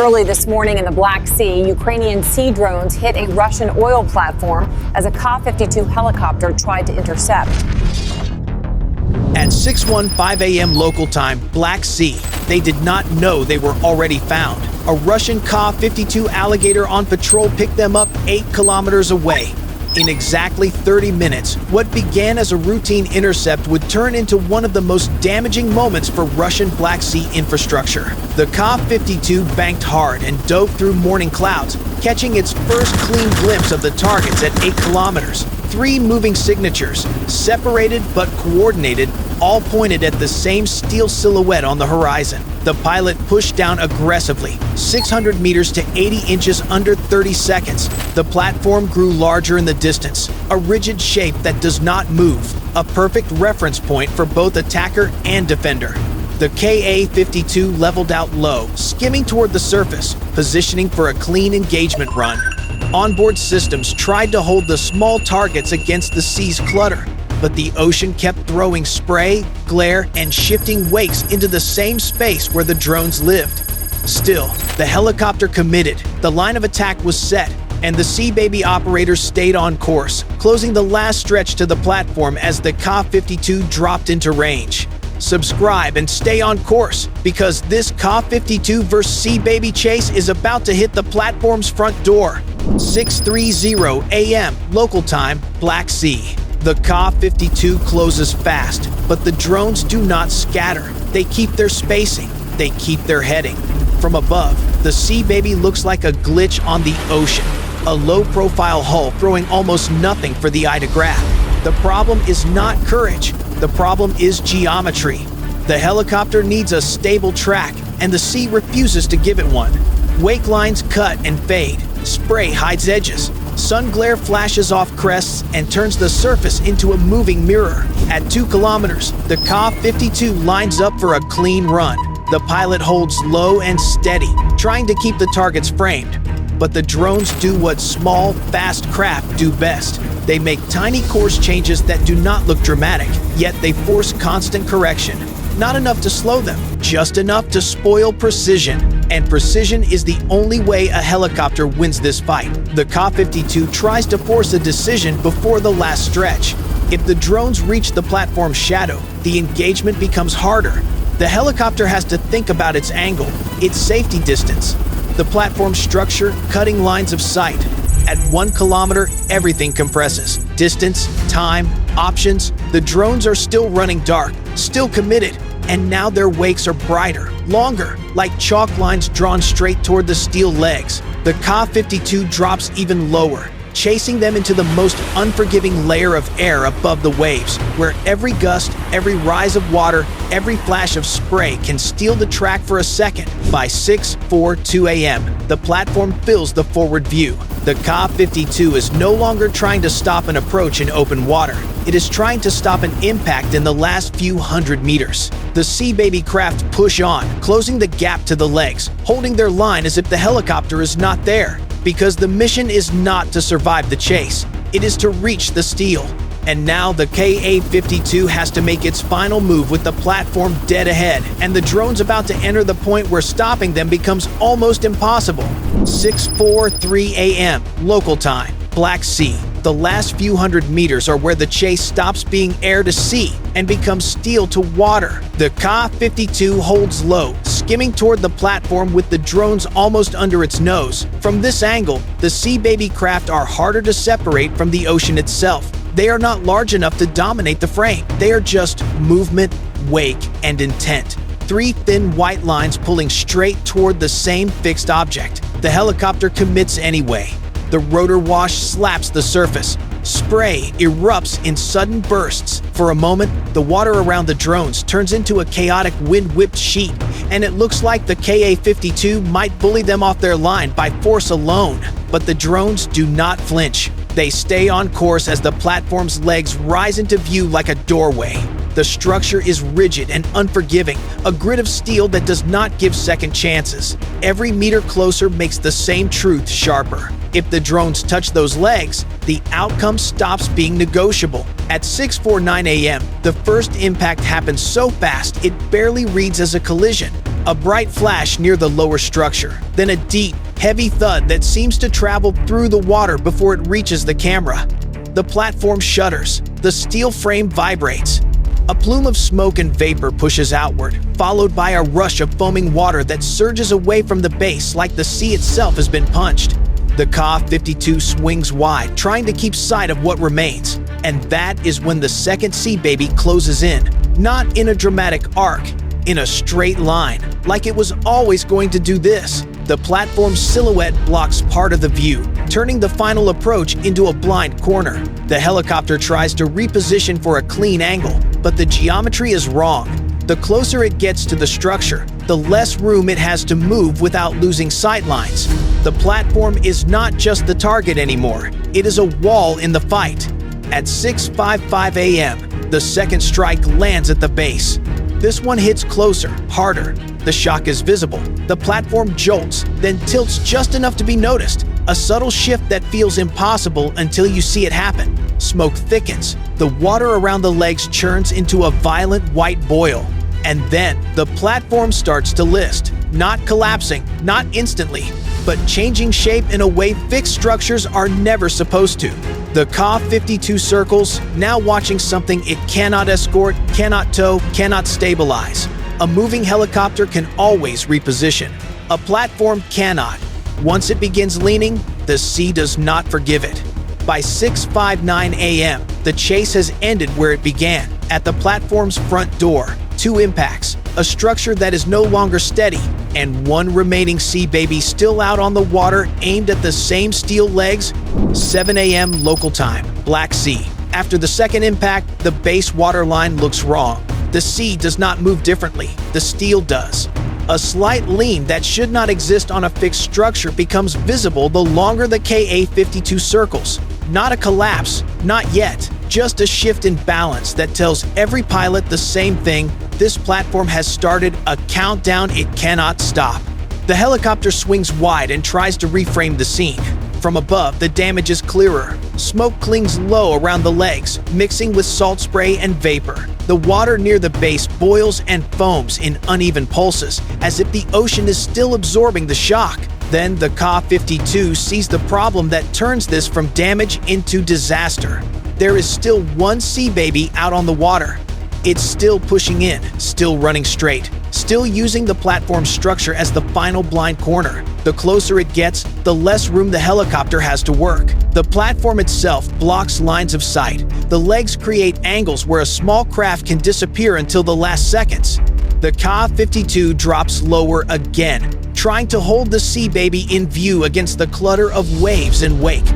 Early this morning in the Black Sea, Ukrainian Sea Drones hit a Russian oil platform as a Ka-52 helicopter tried to intercept. At 6:15 a.m. local time, Black Sea, they did not know they were already found. A Russian Ka-52 alligator on patrol picked them up 8 kilometers away. In exactly 30 minutes, what began as a routine intercept would turn into one of the most damaging moments for Russian Black Sea infrastructure. The Ka-52 banked hard and dove through morning clouds, catching its first clean glimpse of the targets at 8 kilometers. 3 moving signatures, separated but coordinated, all pointed at the same steel silhouette on the horizon. The pilot pushed down aggressively, 600 meters to 80 inches under 30 seconds. The platform grew larger in the distance, a rigid shape that does not move, a perfect reference point for both attacker and defender. The Ka-52 leveled out low, skimming toward the surface, positioning for a clean engagement run. Onboard systems tried to hold the small targets against the sea's clutter, but the ocean kept throwing spray, glare, and shifting wakes into the same space where the drones lived. Still, the helicopter committed, the line of attack was set, and the Sea Baby operators stayed on course, closing the last stretch to the platform as the Ka-52 dropped into range. Subscribe and stay on course, because this Ka-52 vs. Sea Baby chase is about to hit the platform's front door. 6:30 a.m. local time, Black Sea. The Ka-52 closes fast, but the drones do not scatter. They keep their spacing. They keep their heading. From above, the Sea Baby looks like a glitch on the ocean, a low-profile hull throwing almost nothing for the eye to grab. The problem is not courage. The problem is geometry. The helicopter needs a stable track, and the sea refuses to give it one. Wake lines cut and fade. Spray hides edges. Sun glare flashes off crests and turns the surface into a moving mirror. At 2 kilometers, the Ka-52 lines up for a clean run. The pilot holds low and steady, trying to keep the targets framed. But the drones do what small, fast craft do best. They make tiny course changes that do not look dramatic, yet they force constant correction. Not enough to slow them, just enough to spoil precision. And precision is the only way a helicopter wins this fight. The Ka-52 tries to force a decision before the last stretch. If the drones reach the platform's shadow, the engagement becomes harder. The helicopter has to think about its angle, its safety distance, the platform structure, cutting lines of sight. At 1 kilometer, everything compresses. Distance, time, options. The drones are still running dark, still committed, and now their wakes are brighter, longer, like chalk lines drawn straight toward the steel legs. The Ka-52 drops even lower, chasing them into the most unforgiving layer of air above the waves, where every gust, every rise of water, every flash of spray can steal the track for a second. By 6:42 a.m., the platform fills the forward view. The Ka-52 is no longer trying to stop an approach in open water. It is trying to stop an impact in the last few hundred meters. The Sea Baby craft push on, closing the gap to the legs, holding their line as if the helicopter is not there. Because the mission is not to survive the chase, it is to reach the steel. And now the Ka-52 has to make its final move with the platform dead ahead, and the drones about to enter the point where stopping them becomes almost impossible. 6:43 a.m. local time, Black Sea. The last few hundred meters are where the chase stops being air to sea and becomes steel to water. The Ka-52 holds low, skimming toward the platform with the drones almost under its nose. From this angle, the Sea Baby craft are harder to separate from the ocean itself. They are not large enough to dominate the frame. They are just movement, wake, and intent. 3 thin white lines pulling straight toward the same fixed object. The helicopter commits anyway. The rotor wash slaps the surface. Spray erupts in sudden bursts. For a moment, the water around the drones turns into a chaotic wind-whipped sheet, and it looks like the Ka-52 might bully them off their line by force alone. But the drones do not flinch. They stay on course as the platform's legs rise into view like a doorway. The structure is rigid and unforgiving, a grid of steel that does not give second chances. Every meter closer makes the same truth sharper. If the drones touch those legs, the outcome stops being negotiable. At 6:49 a.m., the first impact happens so fast it barely reads as a collision. A bright flash near the lower structure, then a deep, heavy thud that seems to travel through the water before it reaches the camera. The platform shudders, the steel frame vibrates. A plume of smoke and vapor pushes outward, followed by a rush of foaming water that surges away from the base like the sea itself has been punched. The Ka-52 swings wide, trying to keep sight of what remains, and that is when the second Sea Baby closes in, not in a dramatic arc, in a straight line, like it was always going to do this. The platform's silhouette blocks part of the view, turning the final approach into a blind corner. The helicopter tries to reposition for a clean angle, but the geometry is wrong. The closer it gets to the structure, the less room it has to move without losing sight lines. The platform is not just the target anymore, it is a wall in the fight. At 6:55 a.m., the second strike lands at the base. This one hits closer, harder. The shock is visible. The platform jolts, then tilts just enough to be noticed. A subtle shift that feels impossible until you see it happen. Smoke thickens. The water around the legs churns into a violent white boil. And then the platform starts to list. Not collapsing, not instantly, but changing shape in a way fixed structures are never supposed to. The Ka-52 circles, now watching something it cannot escort, cannot tow, cannot stabilize. A moving helicopter can always reposition. A platform cannot. Once it begins leaning, the sea does not forgive it. By 6:59 a.m., the chase has ended where it began, at the platform's front door. 2 impacts, a structure that is no longer steady, and one remaining Sea Baby still out on the water aimed at the same steel legs. 7 a.m. local time, Black Sea. After the second impact, the base waterline looks wrong. The sea does not move differently, the steel does. A slight lean that should not exist on a fixed structure becomes visible the longer the Ka-52 circles. Not a collapse, not yet, just a shift in balance that tells every pilot the same thing: this platform has started a countdown it cannot stop. The helicopter swings wide and tries to reframe the scene. From above, the damage is clearer. Smoke clings low around the legs, mixing with salt spray and vapor. The water near the base boils and foams in uneven pulses, as if the ocean is still absorbing the shock. Then the Ka-52 sees the problem that turns this from damage into disaster. There is still one Sea Baby out on the water. It's still pushing in, still running straight, still using the platform structure as the final blind corner. The closer it gets, the less room the helicopter has to work. The platform itself blocks lines of sight. The legs create angles where a small craft can disappear until the last seconds. The Ka-52 drops lower again, trying to hold the Sea Baby in view against the clutter of waves and wake.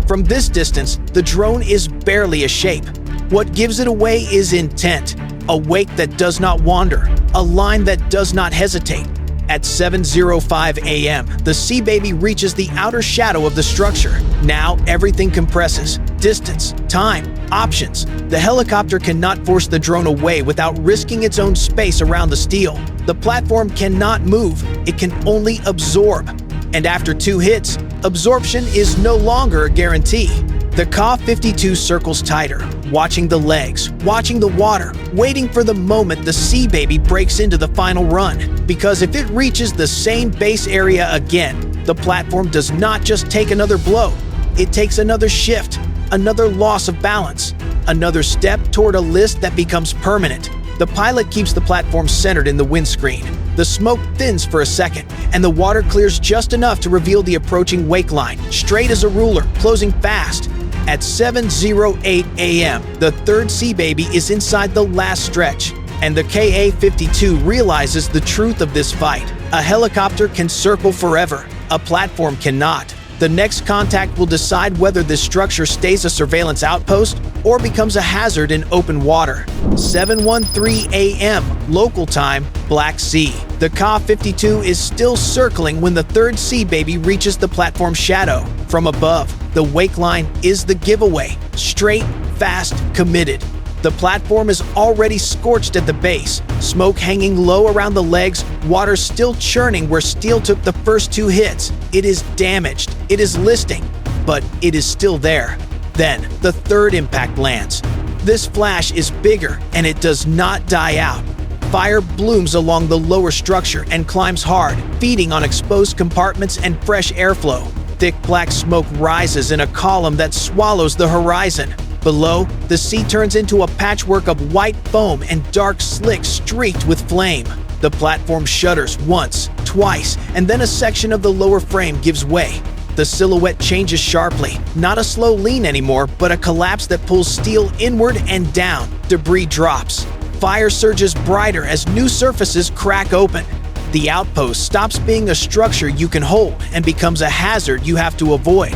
From this distance, the drone is barely a shape. What gives it away is intent, a wake that does not wander, a line that does not hesitate. At 7:05 a.m., the Sea Baby reaches the outer shadow of the structure. Now everything compresses. Distance, time, options. The helicopter cannot force the drone away without risking its own space around the steel. The platform cannot move, it can only absorb. And after 2 hits, absorption is no longer a guarantee. The Ka-52 circles tighter, watching the legs, watching the water, waiting for the moment the Sea Baby breaks into the final run. Because if it reaches the same base area again, the platform does not just take another blow, it takes another shift, another loss of balance, another step toward a list that becomes permanent. The pilot keeps the platform centered in the windscreen. The smoke thins for a second, and the water clears just enough to reveal the approaching wake line, straight as a ruler, closing fast. At 7:08 a.m., the third Sea Baby is inside the last stretch, and the Ka-52 realizes the truth of this fight. A helicopter can circle forever, a platform cannot. The next contact will decide whether this structure stays a surveillance outpost or becomes a hazard in open water. 7:13 a.m. local time, Black Sea. The Ka-52 is still circling when the third Sea Baby reaches the platform shadow. From above, the wake line is the giveaway. Straight, fast, committed. The platform is already scorched at the base, smoke hanging low around the legs, water still churning where steel took the first 2 hits. It is damaged, it is listing, but it is still there. Then, the 3rd impact lands. This flash is bigger, and it does not die out. Fire blooms along the lower structure and climbs hard, feeding on exposed compartments and fresh airflow. Thick black smoke rises in a column that swallows the horizon. Below, the sea turns into a patchwork of white foam and dark slicks streaked with flame. The platform shudders once, twice, and then a section of the lower frame gives way. The silhouette changes sharply, not a slow lean anymore, but a collapse that pulls steel inward and down. Debris drops. Fire surges brighter as new surfaces crack open. The outpost stops being a structure you can hold and becomes a hazard you have to avoid.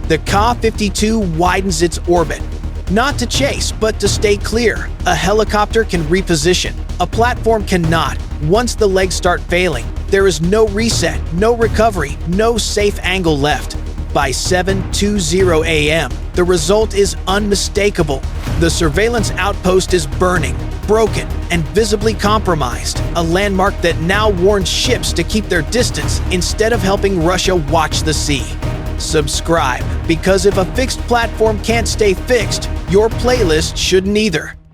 The Ka-52 widens its orbit. Not to chase, but to stay clear. A helicopter can reposition. A platform cannot. Once the legs start failing, there is no reset, no recovery, no safe angle left. By 7:20 a.m., the result is unmistakable. The surveillance outpost is burning, broken, and visibly compromised, a landmark that now warns ships to keep their distance instead of helping Russia watch the sea. Subscribe, because if a fixed platform can't stay fixed, your playlist shouldn't either.